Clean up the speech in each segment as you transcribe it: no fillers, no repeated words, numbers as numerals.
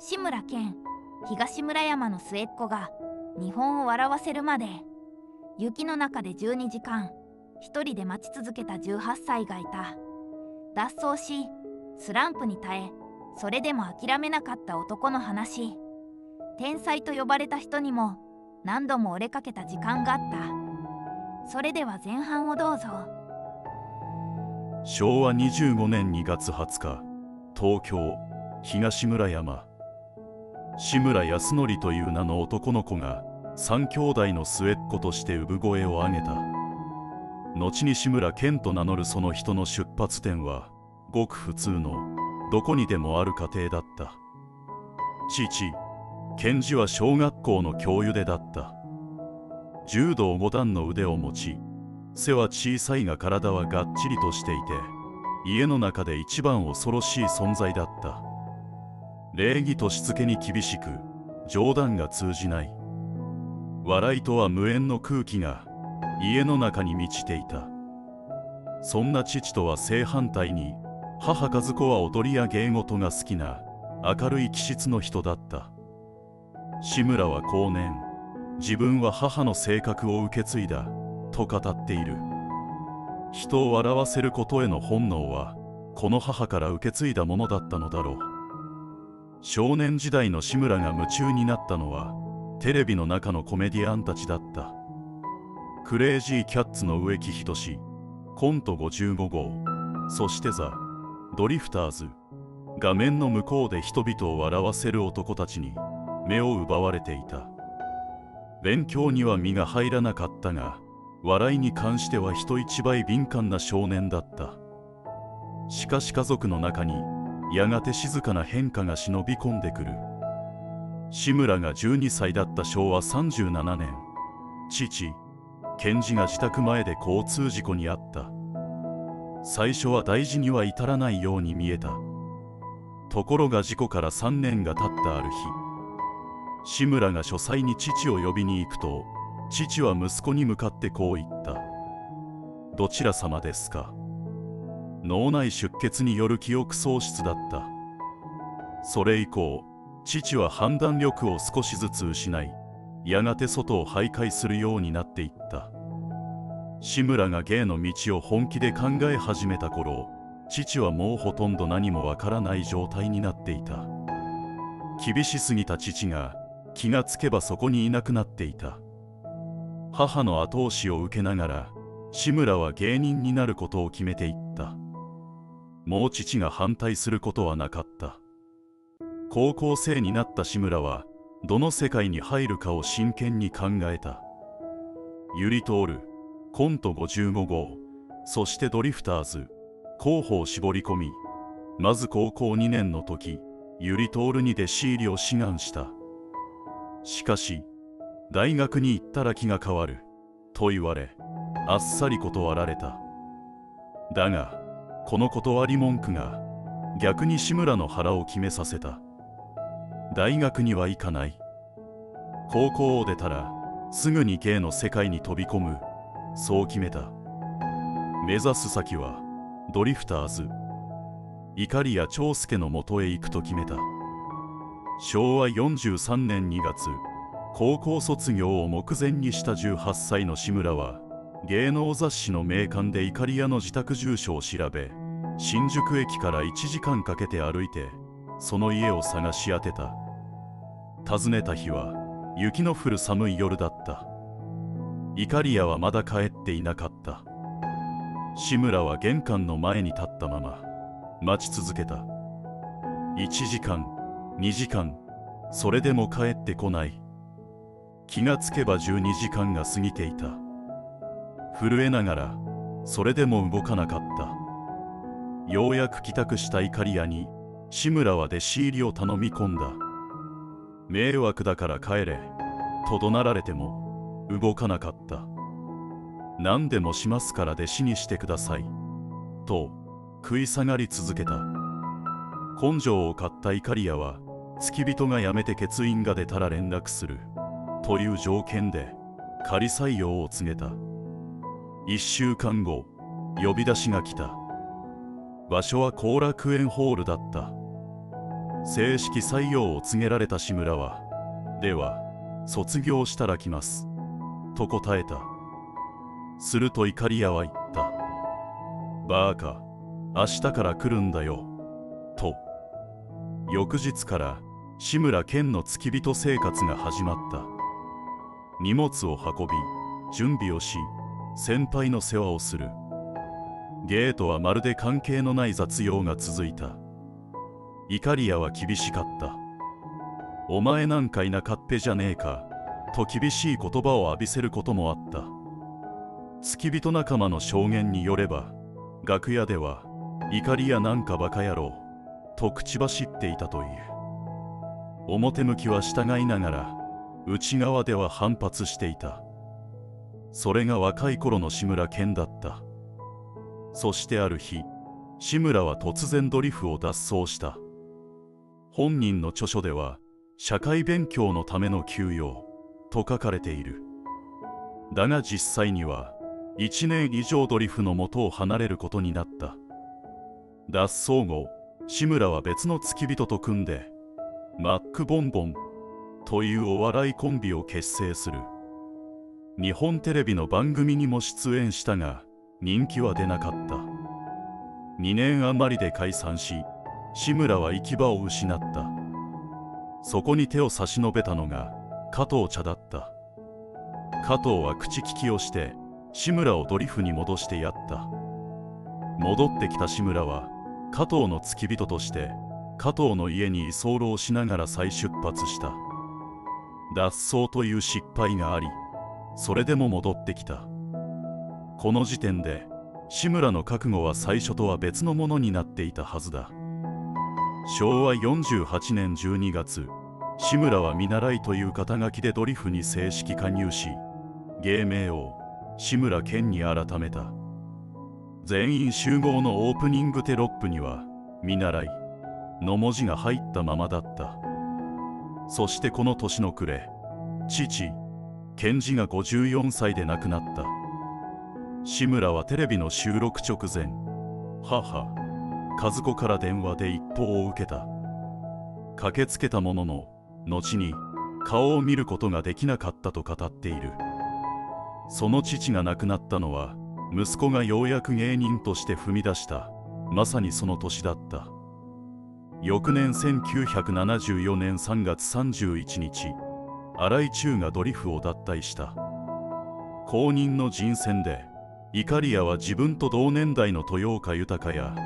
志村けん東村山の末っ子が日本を笑わせるまで雪の中で12時間一人で待ち続けた18歳がいた。脱走しスランプに耐え、それでも諦めなかった男の話。天才と呼ばれた人にも何度も折れかけた時間があった。それでは前半をどうぞ。昭和25年2月20日、東京東村山。志村康則という名の男の子が3兄弟の末っ子として産声を上げた。後に志村けんと名乗るその人の出発点はごく普通のどこにでもある家庭だった。父健二は小学校の教諭でだった。柔道5段の腕を持ち、背は小さいが体はがっちりとしていて、家の中で一番恐ろしい存在だった。礼儀としつけに厳しく、冗談が通じない。笑いとは無縁の空気が家の中に満ちていた。そんな父とは正反対に、母和子は踊りや芸事が好きな明るい気質の人だった。志村は後年、自分は母の性格を受け継いだと語っている。人を笑わせることへの本能はこの母から受け継いだものだったのだろう。少年時代の志村が夢中になったのはテレビの中のコメディアンたちだった。クレイジーキャッツの植木仁、コント55号、そしてザ・ドリフターズ。画面の向こうで人々を笑わせる男たちに目を奪われていた。勉強には身が入らなかったが、笑いに関しては人一倍敏感な少年だった。しかし家族の中にやがて静かな変化が忍び込んでくる。志村が12歳だった昭和37年、父健二が自宅前で交通事故に遭った。最初は大事には至らないように見えた。ところが事故から3年が経ったある日、志村が書斎に父を呼びに行くと、父は息子に向かってこう言った。どちら様ですか。脳内出血による記憶喪失だった。それ以降、父は判断力を少しずつ失い、やがて外を徘徊するようになっていった。志村が芸の道を本気で考え始めた頃、父はもうほとんど何もわからない状態になっていた。厳しすぎた父が気がつけばそこにいなくなっていた。母の後押しを受けながら志村は芸人になることを決めていった。もう父が反対することはなかった。高校生になった志村はどの世界に入るかを真剣に考えた。ゆりとおる、コント55号、そしてドリフターズ、候補を絞り込み、まず高校2年の時、ゆりとおるに弟子入りを志願した。しかし、大学に行ったら気が変わる、と言われ、あっさり断られた。だが、この断り文句が、逆に志村の腹を決めさせた。大学には行かない。高校を出たら、すぐに芸の世界に飛び込む、そう決めた。目指す先は、ドリフターズ。碇谷長介のもとへ行くと決めた。昭和43年2月、高校卒業を目前にした18歳の志村は、芸能雑誌の名鑑で碇谷の自宅住所を調べ、新宿駅から1時間かけて歩いて、その家を探し当てた。訪ねた日は、雪の降る寒い夜だった。碇谷はまだ帰っていなかった。志村は玄関の前に立ったまま、待ち続けた。1時間、2時間、それでも帰ってこない。気がつけば12時間が過ぎていた。震えながら、それでも動かなかった。ようやく帰宅した碇谷に、志村は弟子入りを頼み込んだ。迷惑だから帰れ、と怒鳴られても、動かなかった。何でもしますから弟子にしてください、と食い下がり続けた。根性を買った碇谷は、付き人が辞めて欠員が出たら連絡する、という条件で仮採用を告げた。1週間後、呼び出しが来た。場所は後楽園ホールだった。正式採用を告げられた志村は、では卒業したら来ますと答えた。するといかりやは言った。バーカ、明日から来るんだよと。翌日から志村けんの付き人生活が始まった。荷物を運び、準備をし、先輩の世話をする。ゲートはまるで関係のない雑用が続いた。いかりやは厳しかった。お前なんかいなかっぺじゃねえかと厳しい言葉を浴びせることもあった。付き人仲間の証言によれば、楽屋では「怒りやなんかバカ野郎」と口走っていたという。表向きは従いながら内側では反発していた。それが若い頃の志村けんだった。そしてある日、志村は突然ドリフを脱走した。本人の著書では社会勉強のための休養と書かれている。だが実際には1年以上ドリフの元を離れることになった。脱走後、志村は別の付き人と組んでマックボンボンというお笑いコンビを結成する。日本テレビの番組にも出演したが人気は出なかった。2年余りで解散し、志村は行き場を失った。そこに手を差し伸べたのが加藤茶だった。加藤は口利きをして志村をドリフに戻してやった。戻ってきた志村は加藤の付き人として加藤の家に居候しながら再出発した。脱走という失敗があり、それでも戻ってきた。この時点で志村の覚悟は最初とは別のものになっていたはずだ。昭和48年12月、志村は見習いという肩書きでドリフに正式加入し、芸名を志村けんに改めた。全員集合のオープニングテロップには見習いの文字が入ったままだった。そしてこの年の暮れ、父健二が54歳で亡くなった。志村はテレビの収録直前、母和子から電話で一報を受けた。駆けつけたものの後に顔を見ることができなかったと語っている。その父が亡くなったのは息子がようやく芸人として踏み出したまさにその年だった。翌年1974年3月31日、荒井注がドリフを脱退した。後任の人選でいかりやは自分と同年代の豊岡豊や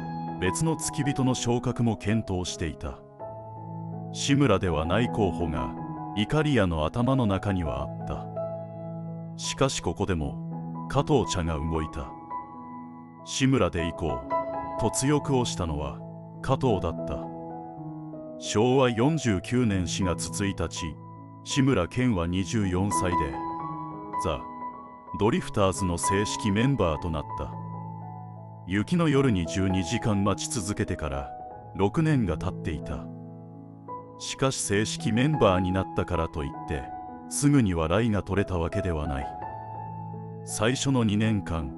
別の付き人の昇格も検討していた。志村ではない候補がいかりやの頭の中にはあった。しかしここでも加藤茶が動いた。志村で行こうと強く押したのは加藤だった。昭和49年4月1日、志村けんは24歳でザ・ドリフターズの正式メンバーとなった。雪の夜に12時間待ち続けてから6年が経っていた。しかし正式メンバーになったからといってすぐに笑いが取れたわけではない。最初の2年間、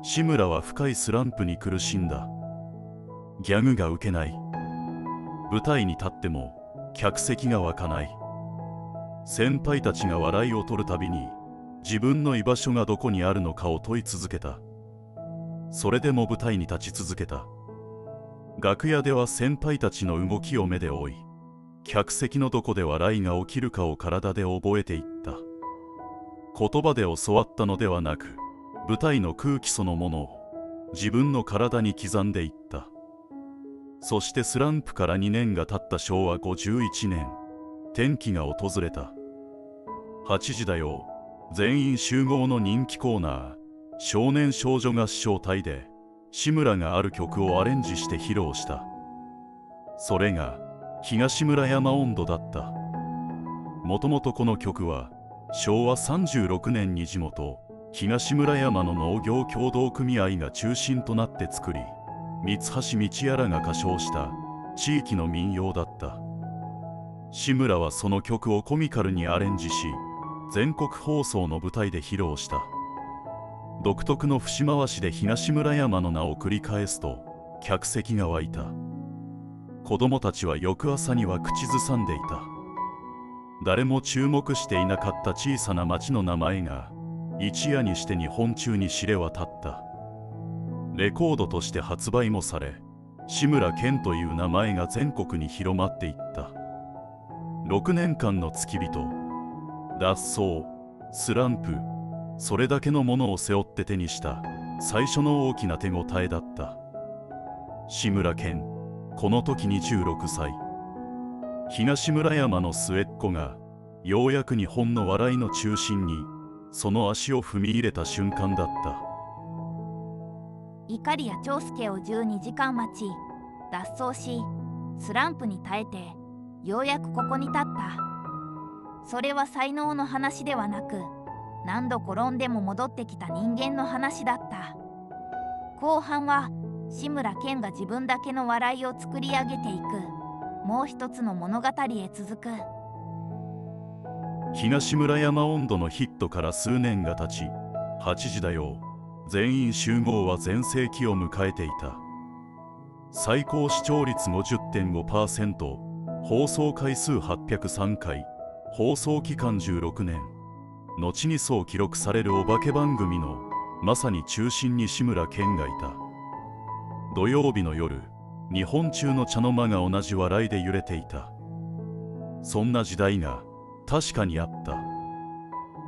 志村は深いスランプに苦しんだ。ギャグがウケない。舞台に立っても客席が湧かない。先輩たちが笑いを取るたびに自分の居場所がどこにあるのかを問い続けた。それでも舞台に立ち続けた。楽屋では先輩たちの動きを目で追い、客席のどこで笑いが起きるかを体で覚えていった。言葉で教わったのではなく、舞台の空気そのものを自分の体に刻んでいった。そしてスランプから2年が経った昭和51年、転機が訪れた。8時だよ、全員集合の人気コーナー、少年少女合唱隊で志村がある曲をアレンジして披露した。それが東村山音頭だった。もともとこの曲は昭和36年に地元東村山の農業協同組合が中心となって作り、三橋道屋らが歌唱した地域の民謡だった。志村はその曲をコミカルにアレンジし、全国放送の舞台で披露した。独特の節回しで東村山の名を繰り返すと客席が沸いた。子供たちは翌朝には口ずさんでいた。誰も注目していなかった小さな町の名前が一夜にして日本中に知れ渡った。レコードとして発売もされ、志村けんという名前が全国に広まっていった。6年間の付き人、脱走、スランプ、それだけのものを背負って手にした最初の大きな手応えだった。志村けん、この時26歳。東村山の末っ子がようやく日本の笑いの中心にその足を踏み入れた瞬間だった。碇谷長介を12時間待ち、脱走し、スランプに耐えてようやくここに立った。それは才能の話ではなく、何度転んでも戻ってきた人間の話だった。後半は志村けんが自分だけの笑いを作り上げていくもう一つの物語へ続く。東村山音頭のヒットから数年が経ち、8時だよ全員集合は全盛期を迎えていた。最高視聴率 50.5%、 放送回数803回、放送期間16年、後にそう記録されるお化け番組のまさに中心に志村けんがいた。土曜日の夜、日本中の茶の間が同じ笑いで揺れていた。そんな時代が確かにあった。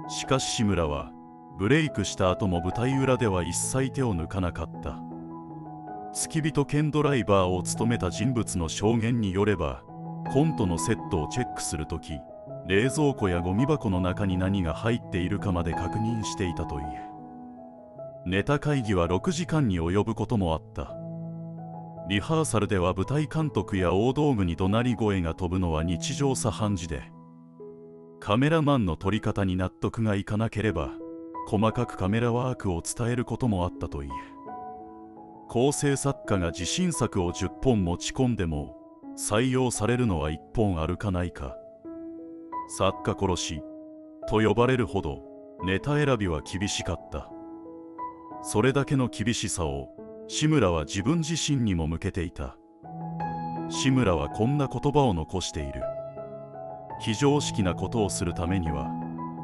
しかし志村はブレイクした後も舞台裏では一切手を抜かなかった。付き人兼ドライバーを務めた人物の証言によれば、コントのセットをチェックするとき、冷蔵庫やゴミ箱の中に何が入っているかまで確認していたという。ネタ会議は6時間に及ぶこともあった。リハーサルでは舞台監督や大道具に怒鳴り声が飛ぶのは日常茶飯事で、カメラマンの撮り方に納得がいかなければ細かくカメラワークを伝えることもあったという。構成作家が自信作を10本持ち込んでも採用されるのは1本あるかないか。作家殺しと呼ばれるほどネタ選びは厳しかった。それだけの厳しさを志村は自分自身にも向けていた。志村はこんな言葉を残している。非常識なことをするためには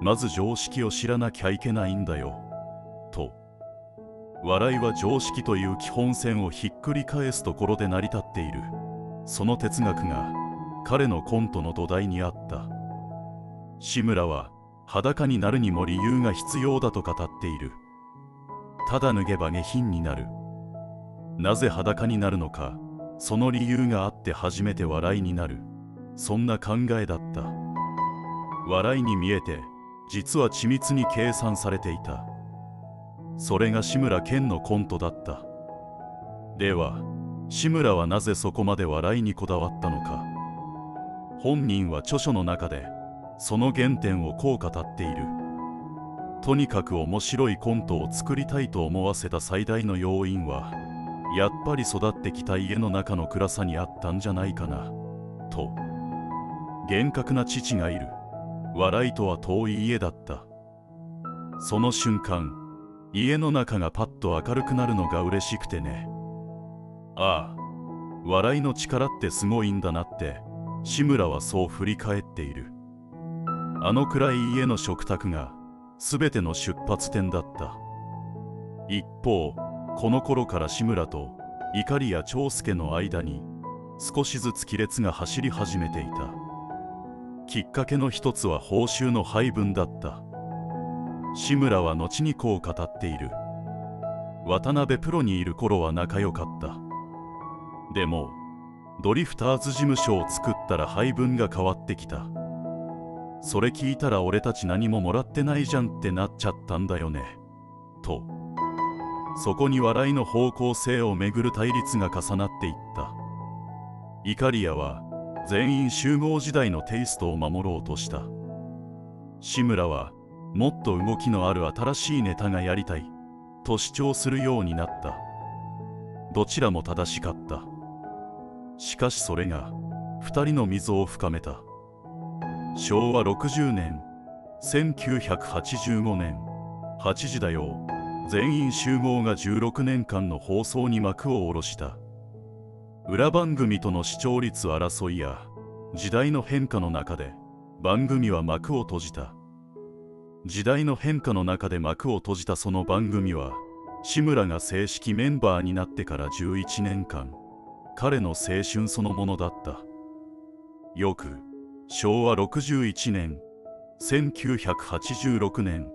まず常識を知らなきゃいけないんだよと。笑いは常識という基本線をひっくり返すところで成り立っている。その哲学が彼のコントの土台にあった。志村は裸になるにも理由が必要だと語っている。ただ脱げば下品になる。なぜ裸になるのか、その理由があって初めて笑いになる。そんな考えだった。笑いに見えて実は緻密に計算されていた。それが志村けんのコントだった。では志村はなぜそこまで笑いにこだわったのか。本人は著書の中でその原点をこう語っている。とにかく面白いコントを作りたいと思わせた最大の要因はやっぱり育ってきた家の中の暗さにあったんじゃないかなと。厳格な父がいる。笑いとは遠い家だった。その瞬間、家の中がパッと明るくなるのが嬉しくてね。ああ、笑いの力ってすごいんだなって志村はそう振り返っている。あの暗い家の食卓が全ての出発点だった。一方、この頃から志村と碇谷長介の間に少しずつ亀裂が走り始めていた。きっかけの一つは報酬の配分だった。志村は後にこう語っている。渡辺プロにいる頃は仲良かった。でもドリフターズ事務所を作ったら配分が変わってきた。それ聞いたら俺たち何ももらってないじゃんってなっちゃったんだよねと。そこに笑いの方向性をめぐる対立が重なっていった。碇谷は全員集合時代のテイストを守ろうとした。志村はもっと動きのある新しいネタがやりたいと主張するようになった。どちらも正しかった。しかしそれが2人の溝を深めた。昭和60年、1985年、8時だよ全員集合が16年間の放送に幕を下ろした。裏番組との視聴率争いや時代の変化の中で番組は幕を閉じた。時代の変化の中で幕を閉じたその番組は、志村が正式メンバーになってから11年間、彼の青春そのものだった。翌昭和61年、1986年、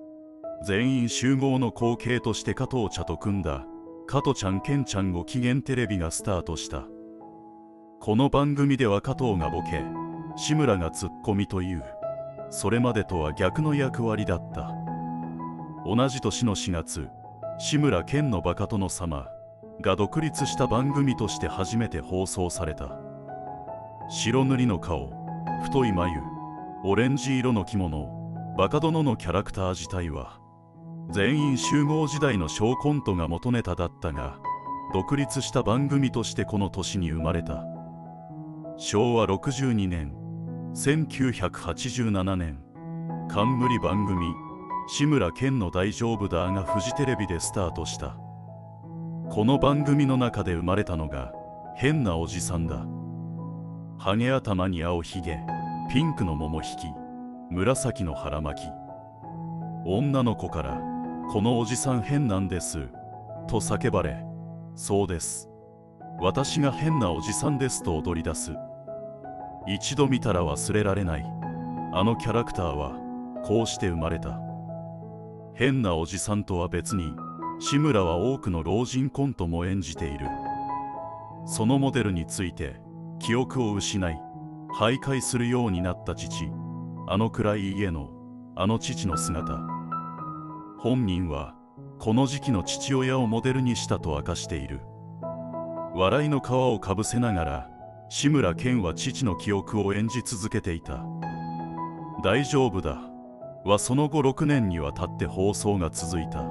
全員集合の後継として加藤茶と組んだ加トちゃんケンちゃんご機嫌テレビがスタートした。この番組では加藤がボケ、志村がツッコミという、それまでとは逆の役割だった。同じ年の4月、志村けんのバカ殿様が独立した番組として初めて放送された。白塗りの顔、太い眉、オレンジ色の着物、バカ殿のキャラクター自体は全員集合時代のショーコントが元ネタだったが、独立した番組としてこの年に生まれた。昭和62年、1987年、冠番組「志村けんの大丈夫だ」がフジテレビでスタートした。この番組の中で生まれたのが変なおじさんだ。ハゲ頭に青ひげ、ピンクの桃引き、紫の腹巻き。女の子から「このおじさん変なんです」と叫ばれ、そうです、私が変なおじさんですと踊り出す。一度見たら忘れられないあのキャラクターはこうして生まれた。変なおじさんとは別に志村は多くの老人コントも演じている。そのモデルについて記憶を失い徘徊するようになった父、あの暗い家のあの父の姿。本人はこの時期の父親をモデルにしたと明かしている。笑いの皮をかぶせながら志村けんは父の記憶を演じ続けていた。大丈夫だはその後6年にわたって放送が続いた。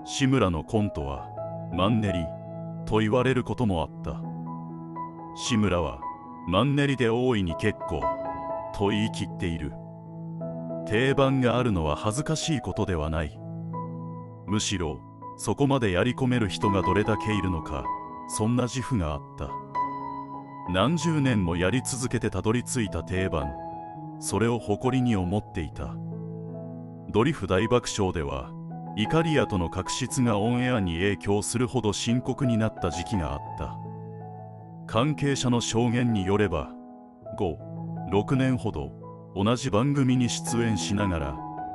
志村のコントはマンネリと言われることもあった。志村はマンネリで大いに結構と言い切っている。定番があるのは恥ずかしいことではない。むしろそこまでやり込める人がどれだけいるのか、そんな自負があった。何十年もやり続けてたどり着いた定番、それを誇りに思っていた。ドリフ大爆笑ではイカリアとの確執がオンエアに影響するほど深刻になった時期があった。関係者の証言によれば5、6年ほど同じ番組に出演しながら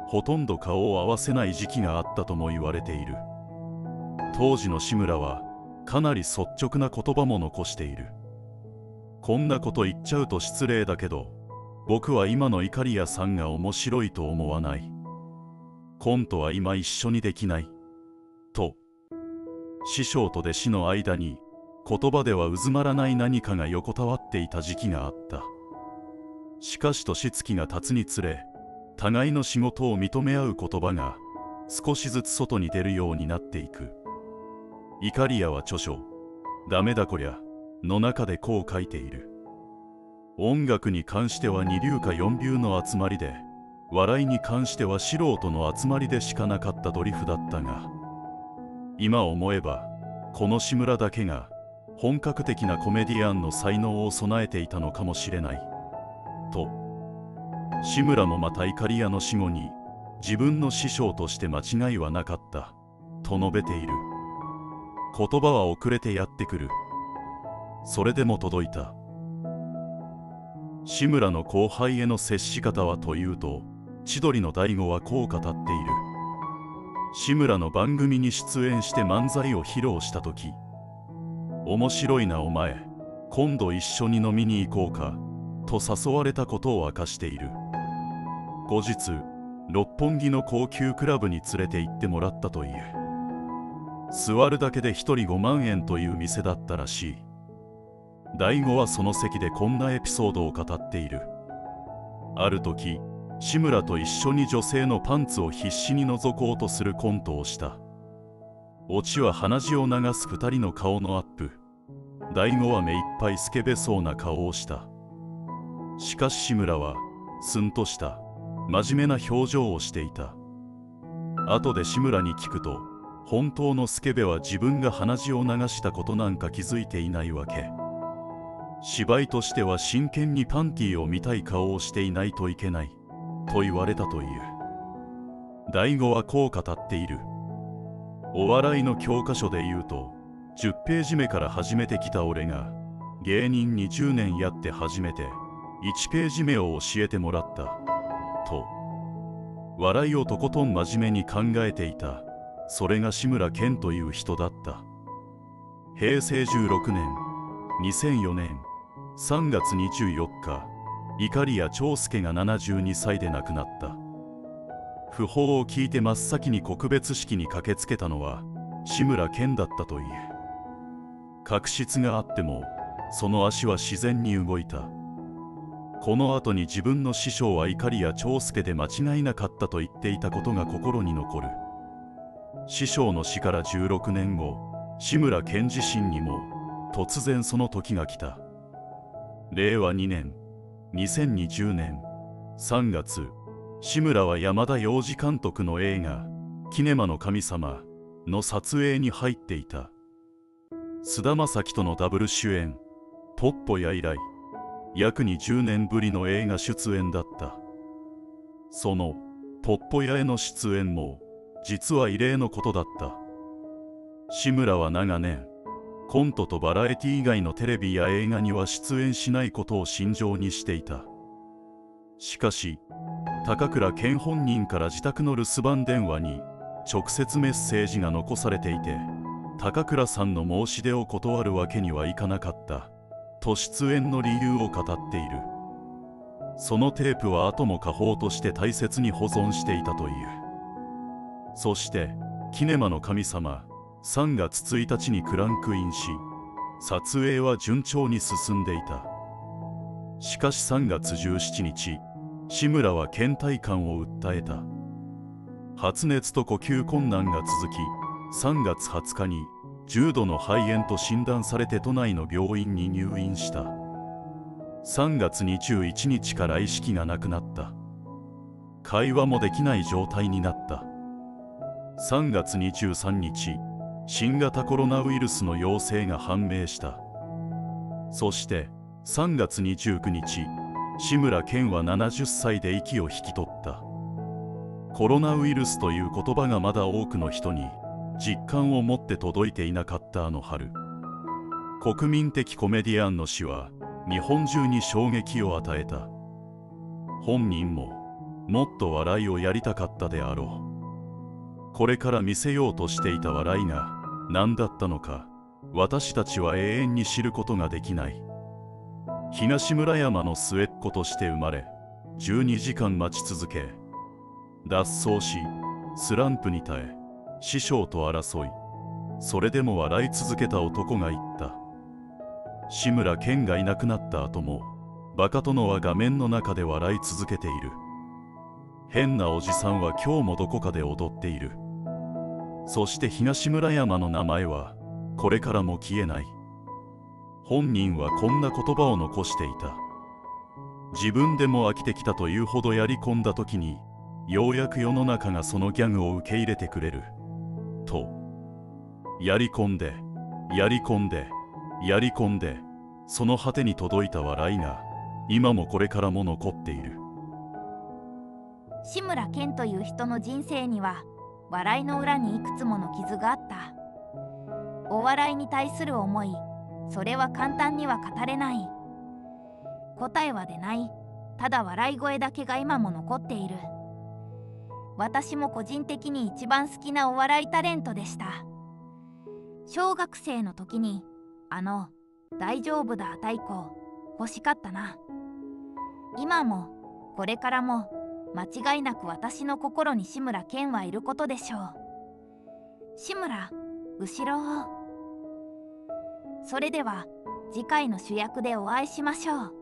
ほとんど顔を合わせない時期があったとも言われている。当時の志村はかなり率直な言葉も残している。こんなこと言っちゃうと失礼だけど、僕は今のイカリアさんが面白いと思わない。コントは今一緒にできない。と、師匠と弟子の間に言葉では渦まらない何かが横たわっていた時期があった。しかし年月が経つにつれ、互いの仕事を認め合う言葉が少しずつ外に出るようになっていく。イカリアは著書「ダメだこりゃ」の中でこう書いている。音楽に関しては二流か四流の集まりで、笑いに関しては素人の集まりでしかなかったドリフだったが、今思えばこの志村だけが本格的なコメディアンの才能を備えていたのかもしれないと。志村もまたイカリアの死後に自分の師匠として間違いはなかったと述べている。言葉は遅れてやってくる。それでも届いた。志村の後輩への接し方はというと、千鳥の大悟はこう語っている。志村の番組に出演して漫才を披露した時、面白いなお前、今度一緒に飲みに行こうかと誘われたことを明かしている。後日六本木の高級クラブに連れて行ってもらったという。座るだけで1人5万円という店だったらしい。大悟はその席でこんなエピソードを語っている。ある時、志村と一緒に女性のパンツを必死に覗こうとするコントをした。オチは鼻血を流す2人の顔のアップ。大悟は目いっぱいスケベそうな顔をした。しかし志村はスンとした真面目な表情をしていた。後で志村に聞くと、本当のスケベは自分が鼻血を流したことなんか気づいていないわけ。芝居としては真剣にパンティーを見たい顔をしていないといけないと言われたという。大悟はこう語っている。お笑いの教科書で言うと10ページ目から始めてきた俺が芸人20年やって初めて1ページ目を教えてもらったと。笑いをとことん真面目に考えていた。それが志村けんという人だった。平成16年2004年3月24日、碇谷長介が72歳で亡くなった。訃報を聞いて真っ先に告別式に駆けつけたのは志村けんだったという。確執があってもその足は自然に動いた。この後に自分の師匠は碇谷長介で間違いなかったと言っていたことが心に残る。師匠の死から16年後、志村けん自身にも突然その時が来た。令和2年2020年3月、志村は山田洋次監督の映画「キネマの神様」の撮影に入っていた。菅田将暉とのダブル主演「ポッポや」以来約20年ぶりの映画出演だった。その「ポッポや」への出演も実は異例のことだった。志村は長年コントとバラエティ以外のテレビや映画には出演しないことを信条にしていた。しかし高倉健本人から自宅の留守番電話に直接メッセージが残されていて、高倉さんの申し出を断るわけにはいかなかったと出演の理由を語っている。そのテープは後も家宝として大切に保存していたという。そして「キネマの神様」3月1日にクランクインし、撮影は順調に進んでいた。しかし3月17日、志村は倦怠感を訴えた。発熱と呼吸困難が続き、3月20日に重度の肺炎と診断されて都内の病院に入院した。3月21日から意識がなくなった。会話もできない状態になった。3月23日、新型コロナウイルスの陽性が判明した。そして3月29日、志村けんは70歳で息を引き取った。コロナウイルスという言葉がまだ多くの人に実感を持って届いていなかったあの春、国民的コメディアンの死は日本中に衝撃を与えた。本人ももっと笑いをやりたかったであろう。これから見せようとしていた笑いが何だったのか、私たちは永遠に知ることができない。東村山の末っ子として生まれ、12時間待ち続け、脱走し、スランプに耐え、師匠と争い、それでも笑い続けた男が言った。志村けんがいなくなった後も、バカ殿は画面の中で笑い続けている。変なおじさんは今日もどこかで踊っている。そして東村山の名前はこれからも消えない。本人はこんな言葉を残していた。自分でも飽きてきたというほどやり込んだ時に、ようやく世の中がそのギャグを受け入れてくれると。やり込んでやり込んでやり込んで、その果てに届いた笑いが今もこれからも残っている。志村けんという人の人生には笑いの裏にいくつもの傷があった。お笑いに対する思い、それは簡単には語れない。答えは出ない。ただ笑い声だけが今も残っている。私も個人的に一番好きなお笑いタレントでした。小学生の時に大丈夫だ太鼓欲しかったな。今もこれからも間違いなく私の心に志村けんはいることでしょう。志村、後ろを。それでは次回の主役でお会いしましょう。